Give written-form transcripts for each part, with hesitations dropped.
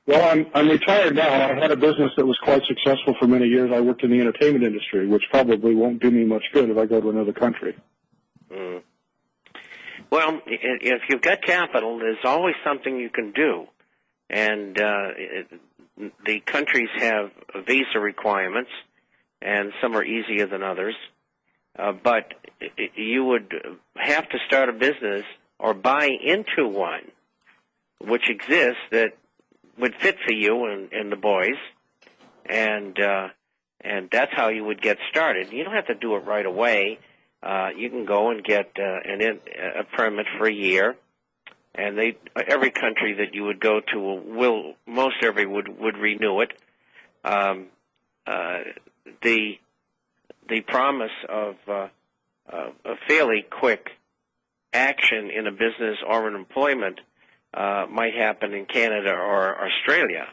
Well, I'm retired now. I had a business that was quite successful for many years. I worked in the entertainment industry, which probably won't do me much good if I go to another country. Mm. Well, if you've got capital, there's always something you can do. And the countries have visa requirements, and some are easier than others. But you would have to start a business or buy into one, which exists, that would fit for you and the boys, and that's how you would get started. You don't have to do it right away. You can go and get a permit for a year, and every country that you would go to would renew it. The promise of a fairly quick action in a business or an employment might happen in Canada or Australia,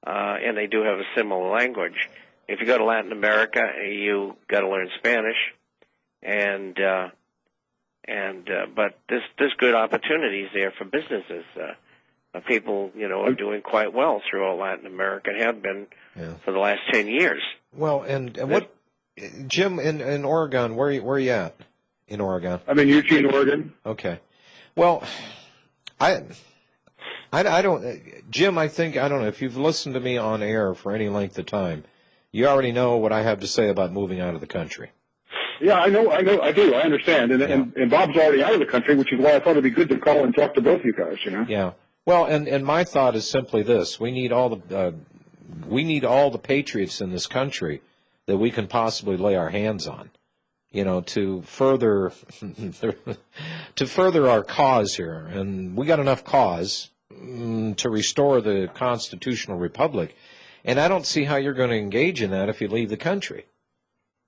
and they do have a similar language. If you go to Latin America, you got to learn Spanish, but there's good opportunities there for businesses. People, are doing quite well throughout Latin America and have been for the last 10 years. Well, and what, Jim, in Oregon, where are you at in Oregon? I'm in Eugene, Oregon. Okay. Well, I don't, Jim, I don't know, if you've listened to me on air for any length of time, you already know what I have to say about moving out of the country. Yeah, I do. I understand. And Bob's already out of the country, which is why I thought it'd be good to call and talk to both you guys, Yeah. Well, and my thought is simply this. We need all the patriots in this country that we can possibly lay our hands on, to further our cause here. And we got enough cause to restore the constitutional republic. And I don't see how you're going to engage in that if you leave the country.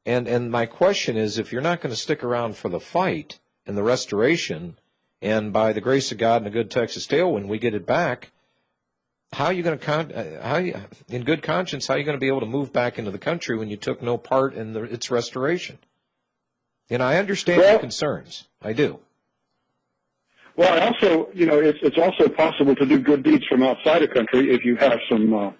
And my question is, if you're not going to stick around for the fight and the restoration, and by the grace of God and a good Texas tailwind, we get it back, how are you going to, in good conscience, how are you going to be able to move back into the country when you took no part in its restoration? I understand your concerns. I do. Well, I also, it's also possible to do good deeds from outside the country if you have some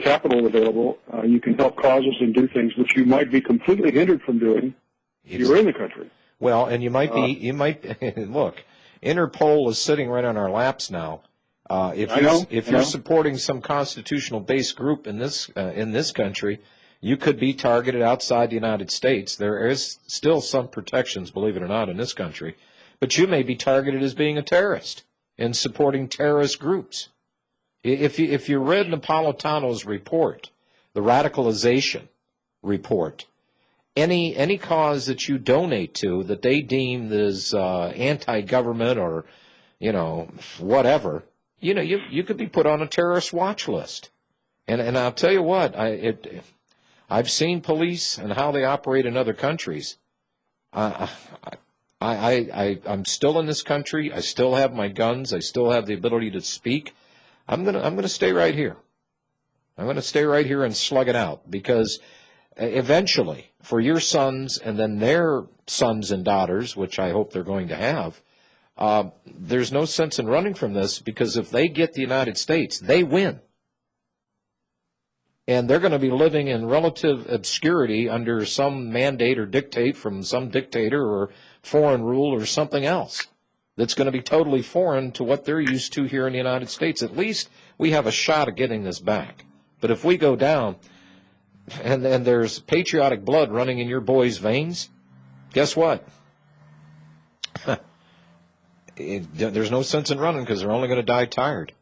capital available. You can help causes and do things which you might be completely hindered from doing if you're in the country. Well, and you might look, Interpol is sitting right on our laps now. If you're supporting some constitutional-based group in this country, you could be targeted outside the United States. There is still some protections, believe it or not, in this country, but you may be targeted as being a terrorist and supporting terrorist groups. If you read Napolitano's report, the radicalization report, any cause that you donate to that they deem is anti-government or whatever, you could be put on a terrorist watch list. And I'll tell you what, I've seen police and how they operate in other countries. I'm still in this country. I still have my guns. I still have the ability to speak. I'm gonna stay right here. I'm gonna stay right here and slug it out, because eventually, for your sons and then their sons and daughters, which I hope they're going to have, there's no sense in running from this, because if they get the United States, they win. And they're going to be living in relative obscurity under some mandate or dictate from some dictator or foreign rule or something else that's going to be totally foreign to what they're used to here in the United States. At least we have a shot at getting this back. But if we go down and there's patriotic blood running in your boys' veins, guess what? There's no sense in running, because they're only going to die tired.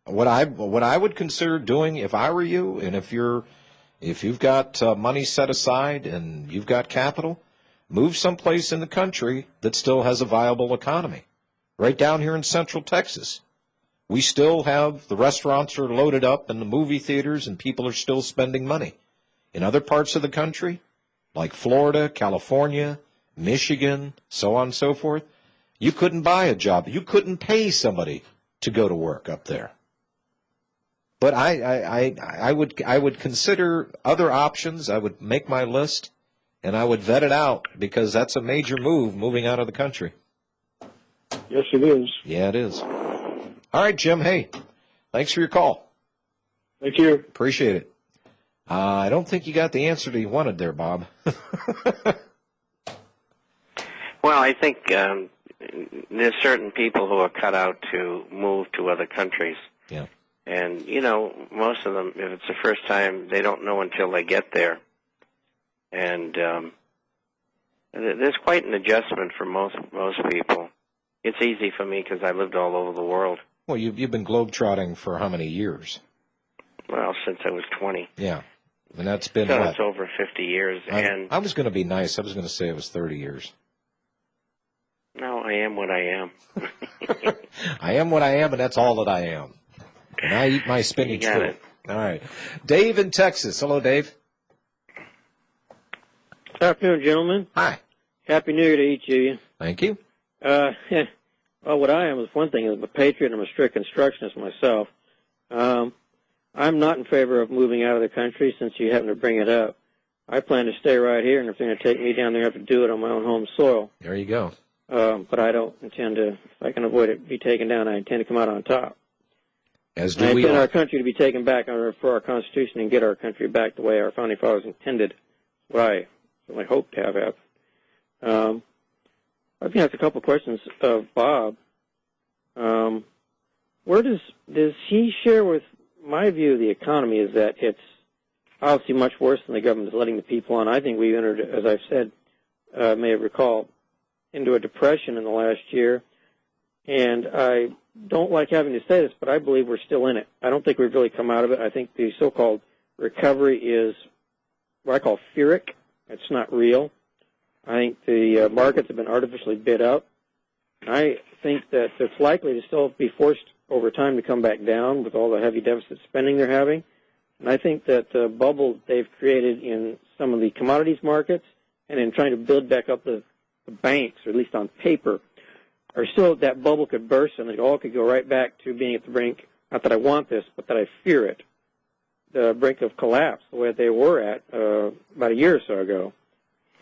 What I would consider doing if I were you, and if you've got money set aside and you've got capital, move someplace in the country that still has a viable economy. Right down here in Central Texas, we still have, the restaurants are loaded up and the movie theaters, and people are still spending money. In other parts of the country, like Florida, California, Michigan, so on and so forth, you couldn't buy a job. You couldn't pay somebody to go to work up there. But I would consider other options. I would make my list, and I would vet it out, because that's a major move, moving out of the country. Yes, it is. Yeah, it is. All right, Jim. Hey, thanks for your call. Thank you. Appreciate it. I don't think you got the answer that you wanted there, Bob. Well, I think there's certain people who are cut out to move to other countries. Yeah. And, most of them, if it's the first time, they don't know until they get there. And there's quite an adjustment for most people. It's easy for me because I lived all over the world. Well, you've been globetrotting for how many years? Well, since I was 20. Yeah. And that's been so what? It's over 50 years. I was going to be nice. I was going to say it was 30 years. No, I am what I am. I am what I am, and that's all that I am. And I eat my spinach You got it. All right. Dave in Texas. Hello, Dave. Good afternoon, gentlemen. Hi. Happy New Year to each of you. Thank you. Well, what I am is one thing. I'm a patriot and I'm a strict constructionist myself. I'm not in favor of moving out of the country since you happen to bring it up. I plan to stay right here, and if they're going to take me down there, I have to do it on my own home soil. There you go. But I don't intend to, if I can avoid it, be taken down. I intend to come out on top. As do I we intend all. our country to be taken back for our Constitution and get our country back the way our founding fathers intended. What I certainly hope to have happen. I've asked a couple of questions of Bob. Where does he share with my view of the economy is that it's obviously much worse than the government is letting the people on. I think we entered, as I've said, may recall, into a depression in the last year. And I don't like having to say this, but I believe we're still in it. I don't think we've really come out of it. I think the so-called recovery is what I call theoric. It's not real. I think the markets have been artificially bid up. I think that it's likely to still be forced over time to come back down with all the heavy deficit spending they're having. And I think that the bubble they've created in some of the commodities markets and in trying to build back up the banks, or at least on paper, are still, that bubble could burst and it all could go right back to being at the brink, not that I want this, but that I fear it, the brink of collapse, the way they were at about a year or so ago.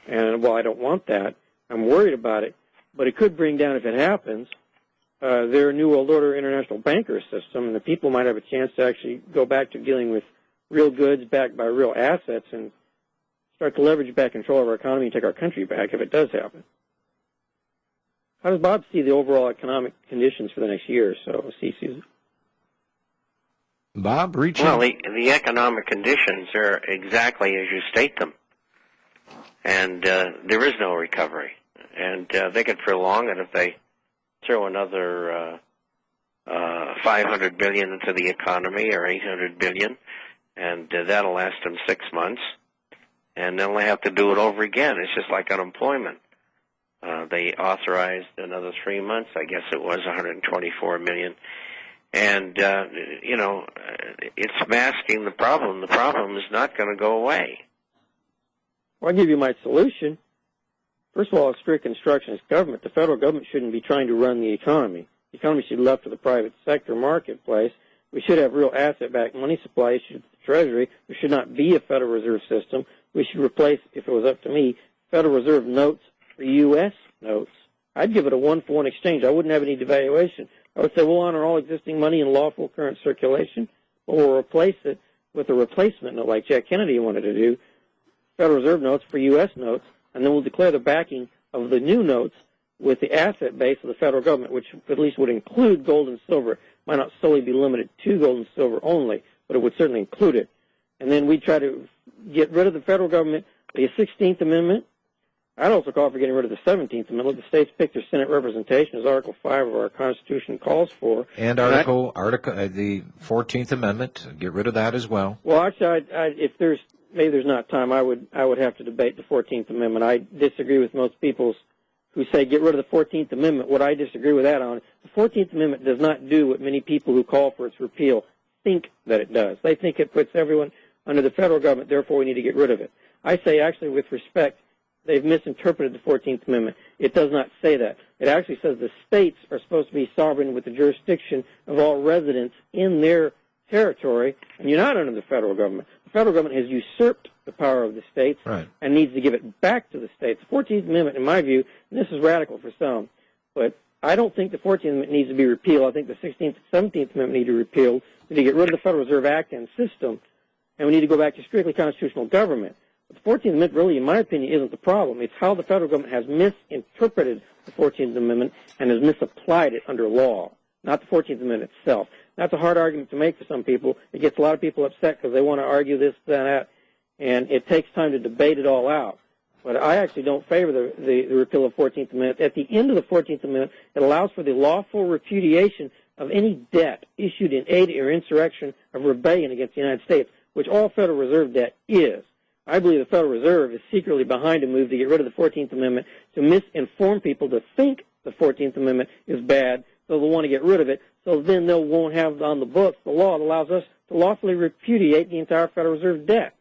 And while I don't want that, I'm worried about it, but it could bring down, if it happens, their New World Order international banker system, and the people might have a chance to actually go back to dealing with real goods backed by real assets and start to leverage back control of our economy and take our country back if it does happen. How does Bob see the overall economic conditions for the next year or so? Bob, reach Well, in. the economic conditions are exactly as you state them. And there is no recovery. And they could prolong it if they throw another $500 billion into the economy or $800 billion, and that'll last them 6 months. And then they have to do it over again. It's just like unemployment. They authorized another 3 months. I guess it was $124 million. And, it's masking the problem. The problem is not going to go away. Well, I'll give you my solution. First of all, a strict constructionist government. The federal government shouldn't be trying to run the economy. The economy should be left to the private sector marketplace. We should have real asset-backed money supply issued to the Treasury. There should not be a Federal Reserve System. We should replace, if it was up to me, Federal Reserve notes for U.S. notes. I'd give it a one-for-one exchange. I wouldn't have any devaluation. I would say we'll honor all existing money in lawful current circulation, but we'll replace it with a replacement note like Jack Kennedy wanted to do, Federal Reserve notes for U.S. notes, and then we'll declare the backing of the new notes with the asset base of the federal government, which at least would include gold and silver. It might not solely be limited to gold and silver only, but it would certainly include it. And then we try to get rid of the federal government, the 16th Amendment. I'd also call for getting rid of the 17th Amendment. The states pick their Senate representation, as Article 5 of our Constitution calls for. And Article the 14th Amendment, get rid of that as well. Well, actually, if maybe there's not time, I would have to debate the 14th Amendment. I disagree with most people who say get rid of the 14th Amendment. What I disagree with that on, the 14th Amendment does not do what many people who call for its repeal think that it does. They think it puts everyone under the federal government, therefore we need to get rid of it. I say, actually, with respect, they've misinterpreted the 14th Amendment. It does not say that. It actually says the states are supposed to be sovereign with the jurisdiction of all residents in their territory, and you're not under the federal government. The federal government has usurped the power of the states and needs to give it back to the states. The 14th Amendment, in my view, and this is radical for some, but I don't think the 14th Amendment needs to be repealed. I think the 16th and 17th Amendment need to be repealed We need to get rid of the Federal Reserve Act and system, and we need to go back to strictly constitutional government. But the 14th Amendment really, in my opinion, isn't the problem. It's how the federal government has misinterpreted the 14th Amendment and has misapplied it under law, not the 14th Amendment itself. That's a hard argument to make for some people. It gets a lot of people upset because they want to argue this, that, and it takes time to debate it all out. But I actually don't favor the repeal of the 14th Amendment. At the end of the 14th Amendment, it allows for the lawful repudiation of any debt issued in aid or insurrection of rebellion against the United States, which all Federal Reserve debt is. I believe the Federal Reserve is secretly behind a move to get rid of the 14th Amendment to misinform people to think the 14th Amendment is bad, so they'll want to get rid of it, so then they won't have on the books the law that allows us to lawfully repudiate the entire Federal Reserve debt.